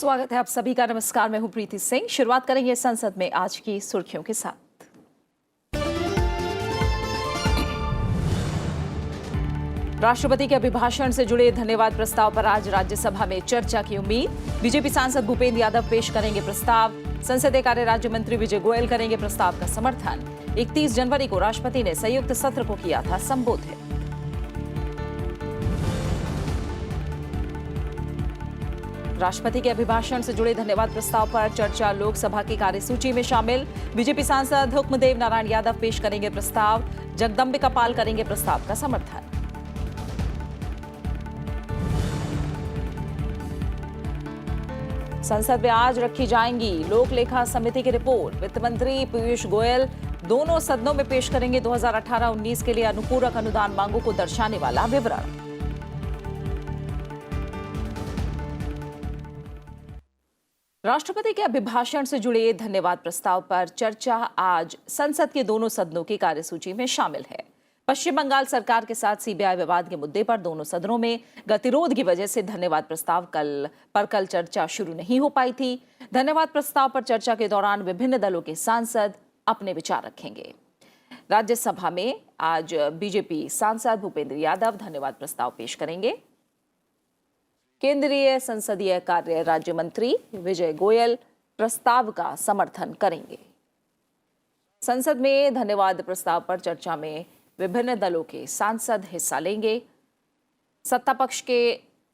स्वागत है आप सभी का। नमस्कार, मैं हूं प्रीति सिंह। शुरुआत करेंगे संसद में आज की सुर्खियों के साथ। राष्ट्रपति के अभिभाषण से जुड़े धन्यवाद प्रस्ताव पर आज राज्यसभा में चर्चा की उम्मीद। बीजेपी सांसद भूपेंद्र यादव पेश करेंगे प्रस्ताव। संसदीय कार्य राज्य मंत्री विजय गोयल करेंगे प्रस्ताव का समर्थन। 31 जनवरी को राष्ट्रपति ने संयुक्त सत्र को किया था संबोधित। राष्ट्रपति के अभिभाषण से जुड़े धन्यवाद प्रस्ताव पर चर्चा लोकसभा की कार्यसूची में शामिल। बीजेपी सांसद हुक्मदेव नारायण यादव पेश करेंगे प्रस्ताव। जगदंबिका पाल करेंगे प्रस्ताव का समर्थन। संसद में आज रखी जाएंगी लोक लेखा समिति की रिपोर्ट। वित्त मंत्री पीयूष गोयल दोनों सदनों में पेश करेंगे 2018-19 के लिए अनुपूरक अनुदान मांगों को दर्शाने वाला विवरण। राष्ट्रपति के अभिभाषण से जुड़े धन्यवाद प्रस्ताव पर चर्चा आज संसद के दोनों सदनों की कार्यसूची में शामिल है। पश्चिम बंगाल सरकार के साथ सीबीआई विवाद के मुद्दे पर दोनों सदनों में गतिरोध की वजह से धन्यवाद प्रस्ताव कल चर्चा शुरू नहीं हो पाई थी। धन्यवाद प्रस्ताव पर चर्चा के दौरान विभिन्न दलों के सांसद अपने विचार रखेंगे। राज्यसभा में आज बीजेपी सांसद भूपेंद्र यादव धन्यवाद प्रस्ताव पेश करेंगे। केंद्रीय संसदीय कार्य राज्य मंत्री विजय गोयल प्रस्ताव का समर्थन करेंगे। संसद में धन्यवाद प्रस्ताव पर चर्चा में विभिन्न दलों के सांसद हिस्सा लेंगे। सत्ता पक्ष के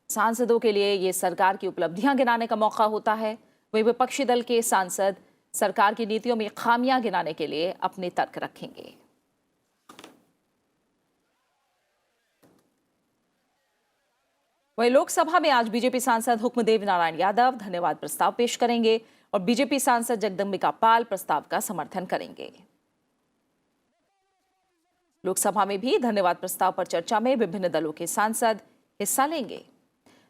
सांसदों के लिए ये सरकार की उपलब्धियां गिनाने का मौका होता है, वहीं विपक्षी दल के सांसद सरकार की नीतियों में खामियां गिनाने के लिए अपने तर्क रखेंगे। वहीं लोकसभा में आज बीजेपी सांसद हुक्मदेव नारायण यादव धन्यवाद प्रस्ताव पेश करेंगे और बीजेपी सांसद जगदंबिका पाल प्रस्ताव का समर्थन करेंगे। लोकसभा में भी धन्यवाद प्रस्ताव पर चर्चा में विभिन्न दलों के सांसद हिस्सा लेंगे।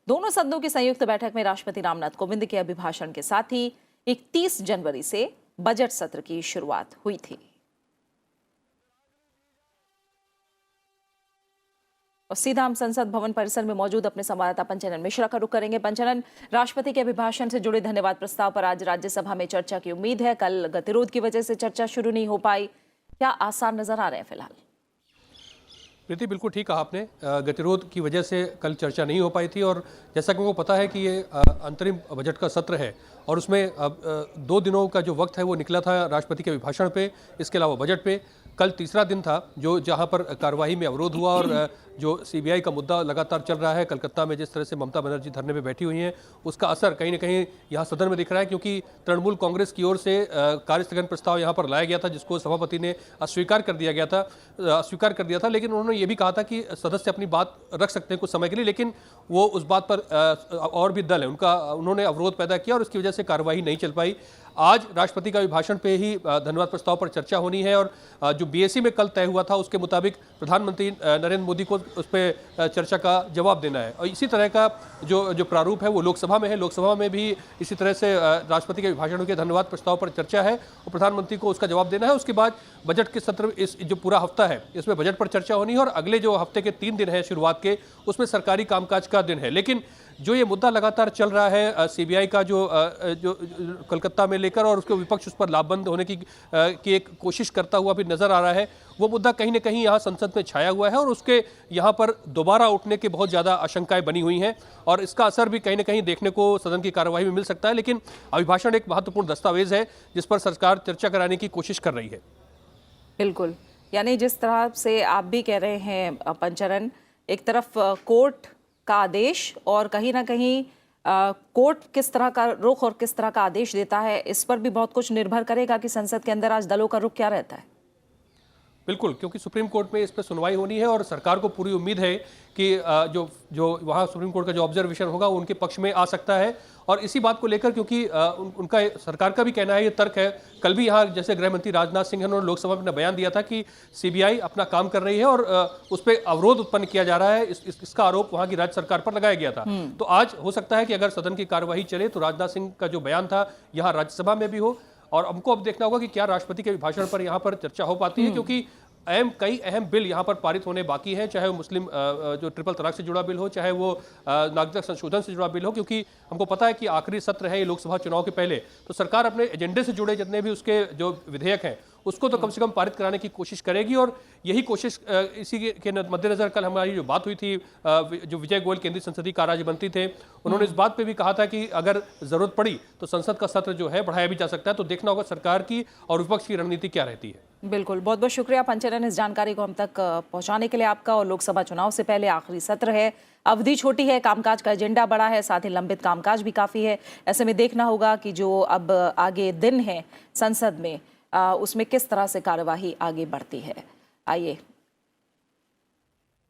दोनों सदनों की संयुक्त बैठक में राष्ट्रपति रामनाथ कोविंद के अभिभाषण के साथ ही 31 जनवरी से बजट सत्र की शुरुआत हुई थी। और सीधा हम संसद भवन परिसर में मौजूद अपने संवाददाता पंचानन मिश्रा का रुख करेंगे। पंचानन, राष्ट्रपति के अभिभाषण से जुड़े धन्यवाद प्रस्ताव पर आज राज्यसभा में चर्चा की उम्मीद है। कल गतिरोध की वजह से चर्चा शुरू नहीं हो पाई, क्या आसार नजर आ रहे हैं फिलहाल? प्रीति, बिल्कुल ठीक कहा आपने। गतिरोध की वजह से कल चर्चा नहीं हो पाई थी और जैसा कि उनको पता है कि ये अंतरिम बजट का सत्र है और उसमें अब 2 दिनों का जो वक्त है वो निकला था राष्ट्रपति के अभिभाषण पे, इसके अलावा बजट पे। कल तीसरा दिन था जो जहां पर कार्यवाही में अवरोध हुआ और जो सीबीआई का मुद्दा लगातार चल रहा है। कलकत्ता में जिस तरह से ममता बनर्जी धरने में बैठी हुई हैं, उसका असर कहीं ना कहीं यहाँ सदन में दिख रहा है, क्योंकि तृणमूल कांग्रेस की ओर से कार्यस्थगन प्रस्ताव यहाँ पर लाया गया था जिसको सभापति ने अस्वीकार कर दिया था। लेकिन उन्होंने ये भी कहा था कि सदस्य अपनी बात रख सकते हैं कुछ समय के लिए, लेकिन वो उस बात पर और भी दल है उन्होंने अवरोध पैदा किया और इसकी वजह से कार्यवाही नहीं चल पाई। आज राष्ट्रपति का अभिभाषण पे ही धन्यवाद प्रस्ताव पर चर्चा होनी है और जो बीएससी में कल तय हुआ था उसके मुताबिक प्रधानमंत्री नरेंद्र मोदी को उस पर चर्चा का जवाब देना है। और इसी तरह का जो प्रारूप है वो लोकसभा में है। लोकसभा में भी इसी तरह से राष्ट्रपति के अभिभाषण के धन्यवाद प्रस्ताव पर चर्चा है और प्रधानमंत्री को उसका जवाब देना है। उसके बाद बजट के सत्र, इस जो पूरा हफ्ता है इसमें बजट पर चर्चा होनी है और अगले जो हफ्ते के 3 दिन है शुरुआत के, उसमें सरकारी कामकाज का दिन है। लेकिन जो ये मुद्दा लगातार चल रहा है सीबीआई का जो कलकत्ता में लेकर, और उसके विपक्ष उस पर लाभबंद होने की एक कोशिश करता हुआ भी नजर आ रहा है, वो मुद्दा कहीं ना कहीं यहाँ संसद में छाया हुआ है और उसके यहाँ पर दोबारा उठने की बहुत ज़्यादा आशंकाएं बनी हुई हैं और इसका असर भी कहीं ना कहीं देखने को सदन की कार्यवाही में मिल सकता है। लेकिन अभिभाषण एक महत्वपूर्ण दस्तावेज है जिस पर सरकार चर्चा कराने की कोशिश कर रही है। बिल्कुल, यानी जिस तरह से आप भी कह रहे हैं पंचानन, एक तरफ कोर्ट का आदेश और कहीं ना कहीं कोर्ट किस तरह का रुख और किस तरह का आदेश देता है, इस पर भी बहुत कुछ निर्भर करेगा कि संसद के अंदर आज दलों का रुख क्या रहता है। बिल्कुल, क्योंकि सुप्रीम कोर्ट में इस पर सुनवाई होनी है और सरकार को पूरी उम्मीद है कि जो वहाँ सुप्रीम कोर्ट का जो ऑब्जर्वेशन होगा वो उनके पक्ष में आ सकता है। और इसी बात को लेकर, क्योंकि उनका सरकार का भी कहना है, ये तर्क है, कल भी यहाँ जैसे गृह मंत्री राजनाथ सिंह ने लोकसभा में बयान दिया था कि सीबीआई अपना काम कर रही है और उस पर अवरोध उत्पन्न किया जा रहा है, इसका आरोप वहाँ की राज्य सरकार पर लगाया गया था। तो आज हो सकता है कि अगर सदन की कार्यवाही चले तो राजनाथ सिंह का जो बयान था यहाँ राज्यसभा में भी हो। और हमको अब देखना होगा कि क्या राष्ट्रपति के अभिभाषण पर यहाँ पर चर्चा हो पाती है, क्योंकि कई अहम बिल यहाँ पर पारित होने बाकी हैं, चाहे वो मुस्लिम जो ट्रिपल तलाक से जुड़ा बिल हो, चाहे वो नागरिकता संशोधन से जुड़ा बिल हो, क्योंकि हमको पता है कि आखिरी सत्र है ये लोकसभा चुनाव के पहले, तो सरकार अपने एजेंडे से जुड़े जितने भी उसके जो विधेयक हैं उसको तो कम से कम पारित कराने की कोशिश करेगी। और यही कोशिश इसी के मद्देनजर कल हमारी जो बात हुई थी, जो विजय गोयल केंद्रीय संसदीय कार्य राज्य मंत्री थे, उन्होंने इस बात पे भी कहा था कि अगर जरूरत पड़ी तो संसद का सत्र जो है बढ़ाया भी जा सकता है। तो देखना होगा सरकार की और विपक्ष की रणनीति क्या रहती है। बिल्कुल, बहुत बहुत शुक्रिया पंचरन इस जानकारी को हम तक पहुंचाने के लिए आपका। और लोकसभा चुनाव से पहले आखिरी सत्र है, अवधि छोटी है, कामकाज का एजेंडा बड़ा है, साथ ही लंबित कामकाज भी काफी है। ऐसे में देखना होगा कि जो अब आगे दिन है संसद में उसमें किस तरह से कार्यवाही आगे बढ़ती है। आइए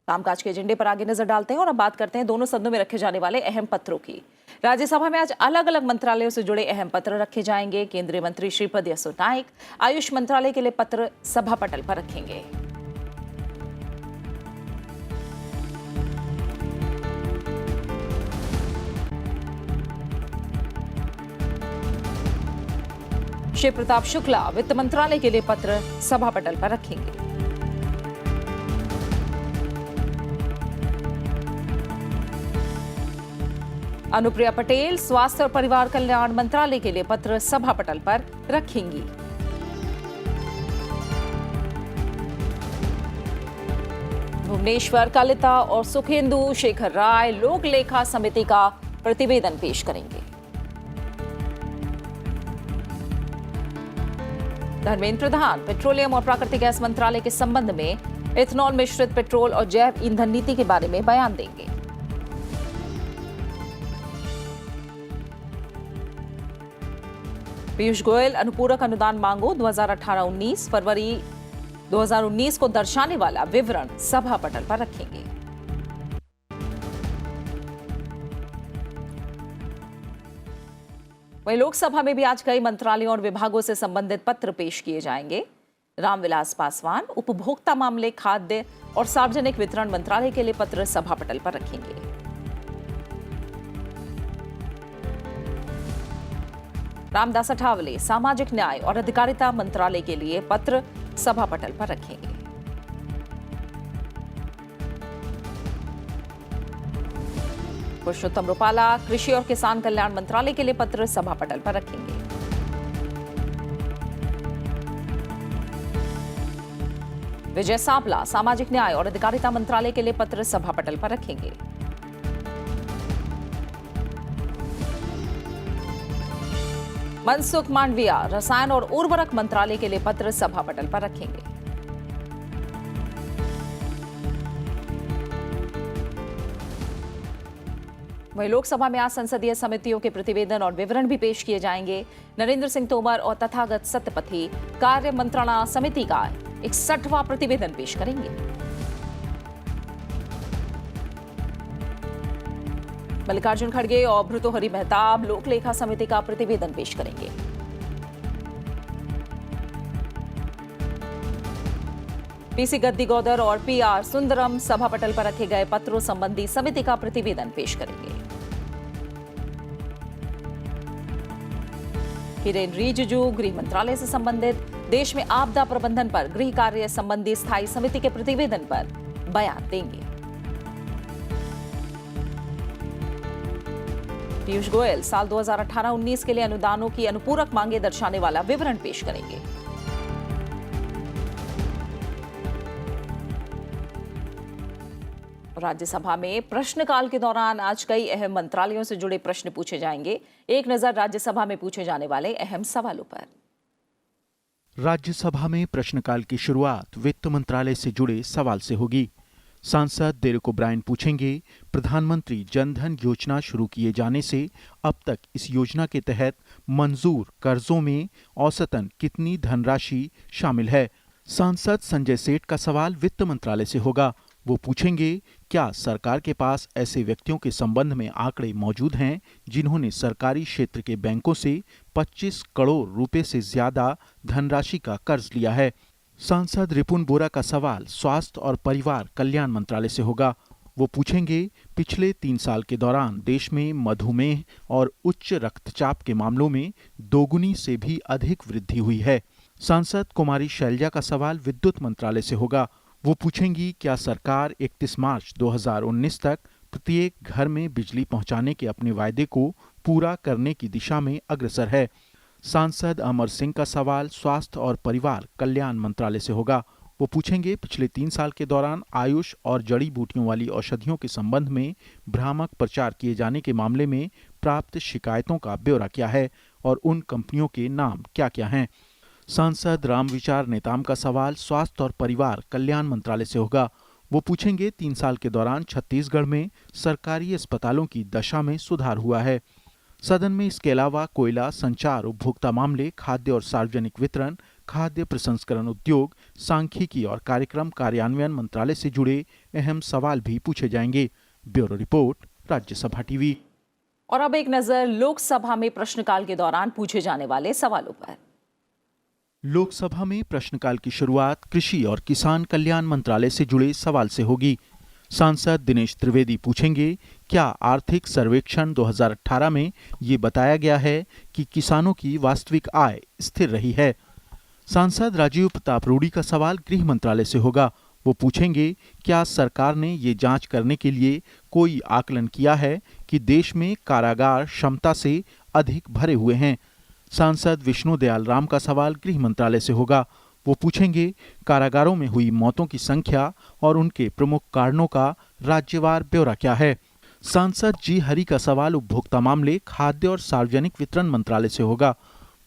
कामकाज के एजेंडे पर आगे नजर डालते हैं और अब बात करते हैं दोनों सदनों में रखे जाने वाले अहम पत्रों की। राज्यसभा में आज अलग अलग मंत्रालयों से जुड़े अहम पत्र रखे जाएंगे। केंद्रीय मंत्री श्रीपद यसो नाइक आयुष मंत्रालय के लिए पत्र सभा पटल पर रखेंगे। शिव प्रताप शुक्ला वित्त मंत्रालय के लिए पत्र सभा पटल पर रखेंगे। अनुप्रिया पटेल स्वास्थ्य और परिवार कल्याण मंत्रालय के लिए पत्र सभा पटल पर रखेंगी। भुवनेश्वर कलिता और सुखेंदु शेखर राय लोक लेखा समिति का प्रतिवेदन पेश करेंगे। धर्मेंद्र प्रधान पेट्रोलियम और प्राकृतिक गैस मंत्रालय के संबंध में इथेनॉल मिश्रित पेट्रोल और जैव ईंधन नीति के बारे में बयान देंगे। पीयूष गोयल अनुपूरक अनुदान मांगों 2018-19 फरवरी 2019 को दर्शाने वाला विवरण सभा पटल पर रखेंगे। वहीं लोकसभा में भी आज कई मंत्रालयों और विभागों से संबंधित पत्र पेश किए जाएंगे। रामविलास पासवान उपभोक्ता मामले, खाद्य और सार्वजनिक वितरण मंत्रालय के लिए पत्र सभा पटल पर रखेंगे। रामदास अठावले सामाजिक न्याय और अधिकारिता मंत्रालय के लिए पत्र सभा पटल पर रखेंगे। पुरुषोत्तम रुपाला कृषि और किसान कल्याण मंत्रालय के लिए पत्र सभा पटल पर रखेंगे। विजय सांपला सामाजिक न्याय और अधिकारिता मंत्रालय के लिए पत्र सभा पटल पर रखेंगे। मनसुख मांडविया रसायन और उर्वरक मंत्रालय के लिए पत्र सभा पटल पर रखेंगे। वहीं लोकसभा में आज संसदीय समितियों के प्रतिवेदन और विवरण भी पेश किए जाएंगे। नरेंद्र सिंह तोमर और तथागत सत्यपथी कार्य मंत्रणा समिति का 61वां प्रतिवेदन पेश करेंगे। मल्लिकार्जुन खड़गे और भर्तृहरि मेहताब लोक लेखा समिति का प्रतिवेदन पेश करेंगे। पीसी गद्दीगौदर और पीआर सुंदरम सभा पटल पर रखे गए पत्रों संबंधी समिति का प्रतिवेदन पेश करेंगे। किरेन रिजिजू गृह मंत्रालय से संबंधित देश में आपदा प्रबंधन पर गृह कार्य संबंधी स्थायी समिति के प्रतिवेदन पर बयान देंगे। पीयूष गोयल साल 2018-19 के लिए अनुदानों की अनुपूरक मांगे दर्शाने वाला विवरण पेश करेंगे। राज्यसभा में प्रश्नकाल के दौरान आज कई अहम मंत्रालयों से जुड़े प्रश्न पूछे जाएंगे। एक नजर राज्यसभा में पूछे जाने वाले अहम सवालों पर। राज्यसभा में प्रश्नकाल की शुरुआत वित्त मंत्रालय से जुड़े सवाल से होगी। सांसद डेरेक ओब्रायन पूछेंगे, प्रधानमंत्री जनधन योजना शुरू किए जाने से अब तक इस योजना के तहत मंजूर कर्जों में औसतन कितनी धनराशि शामिल है। सांसद संजय सेठ का सवाल वित्त मंत्रालय से होगा। वो पूछेंगे, क्या सरकार के पास ऐसे व्यक्तियों के संबंध में आंकड़े मौजूद हैं जिन्होंने सरकारी क्षेत्र के बैंकों से 25 करोड़ रुपए से ज्यादा धनराशि का कर्ज लिया है। सांसद रिपुन बोरा का सवाल स्वास्थ्य और परिवार कल्याण मंत्रालय से होगा। वो पूछेंगे, पिछले 3 साल के दौरान देश में मधुमेह और उच्च रक्तचाप के मामलों में दोगुनी से भी अधिक वृद्धि हुई है। सांसद कुमारी शैलजा का सवाल विद्युत मंत्रालय से होगा। वो पूछेंगी क्या सरकार 31 मार्च 2019 तक प्रत्येक घर में बिजली पहुंचाने के अपने वायदे को पूरा करने की दिशा में अग्रसर है। सांसद अमर सिंह का सवाल स्वास्थ्य और परिवार कल्याण मंत्रालय से होगा। वो पूछेंगे पिछले 3 साल के दौरान आयुष और जड़ी बूटियों वाली औषधियों के संबंध में भ्रामक प्रचार किए जाने के मामले में प्राप्त शिकायतों का ब्यौरा क्या है और उन कंपनियों के नाम क्या-क्या हैं। सांसद रामविचार नेताम का सवाल स्वास्थ्य और परिवार कल्याण मंत्रालय से होगा। वो पूछेंगे 3 साल के दौरान छत्तीसगढ़ में सरकारी अस्पतालों की दशा में सुधार हुआ है। सदन में इसके अलावा कोयला, संचार, उपभोक्ता मामले, खाद्य और सार्वजनिक वितरण, खाद्य प्रसंस्करण उद्योग, सांख्यिकी और कार्यक्रम कार्यान्वयन मंत्रालय से जुड़े अहम सवाल भी पूछे जाएंगे। Bureau report, Rajya Sabha TV. और अब एक नजर लोकसभा में प्रश्नकाल के दौरान पूछे जाने वाले सवालों पर। लोकसभा में प्रश्नकाल की शुरुआत कृषि और किसान कल्याण मंत्रालय से जुड़े सवाल से होगी। सांसद दिनेश त्रिवेदी पूछेंगे क्या आर्थिक सर्वेक्षण 2018 में ये बताया गया है कि किसानों की वास्तविक आय स्थिर रही है। सांसद राजीव प्रताप रूडी का सवाल गृह मंत्रालय से होगा। वो पूछेंगे क्या सरकार ने ये जांच करने के लिए कोई आकलन किया है कि देश में कारागार क्षमता से अधिक भरे हुए हैं। सांसद विष्णु दयाल राम का सवाल गृह मंत्रालय से होगा। वो पूछेंगे कारागारों में हुई मौतों की संख्या और उनके प्रमुख कारणों का राज्यवार ब्यौरा क्या है। सांसद जी हरि का सवाल उपभोक्ता मामले, खाद्य और सार्वजनिक वितरण मंत्रालय से होगा।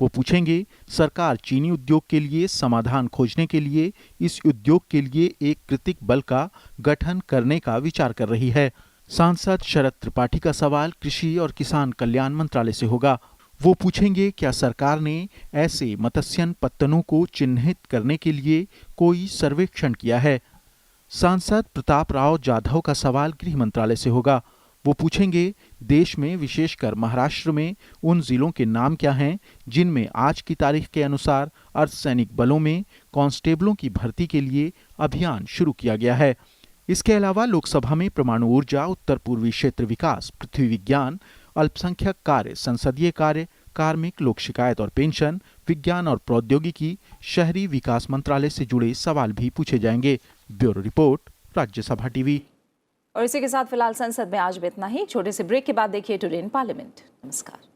वो पूछेंगे सरकार चीनी उद्योग के लिए समाधान खोजने के लिए इस उद्योग के लिए एक कृतिक बल का गठन करने का विचार कर रही है। सांसद शरद त्रिपाठी का सवाल कृषि और किसान कल्याण मंत्रालय से होगा। वो पूछेंगे क्या सरकार ने ऐसे मत्स्यन पत्तनों को चिन्हित करने के लिए कोई सर्वेक्षण किया है। सांसद प्रताप राव जाधव का सवाल गृह मंत्रालय से होगा। वो पूछेंगे देश में विशेषकर महाराष्ट्र में उन जिलों के नाम क्या हैं जिनमें आज की तारीख के अनुसार अर्धसैनिक बलों में कांस्टेबलों की भर्ती के लिए अभियान शुरू किया गया है। इसके अलावा लोकसभा में परमाणु ऊर्जा, उत्तर पूर्वी क्षेत्र विकास, पृथ्वी विज्ञान, अल्पसंख्यक कार्य, संसदीय कार्य, कार्मिक, लोक शिकायत और पेंशन, विज्ञान और प्रौद्योगिकी, शहरी विकास मंत्रालय से जुड़े सवाल भी पूछे जाएंगे। Bureau report, Rajya Sabha TV. और इसी के साथ फिलहाल संसद में आज भी इतना ही। छोटे से ब्रेक के बाद देखिए टुडे इन पार्लियामेंट। नमस्कार।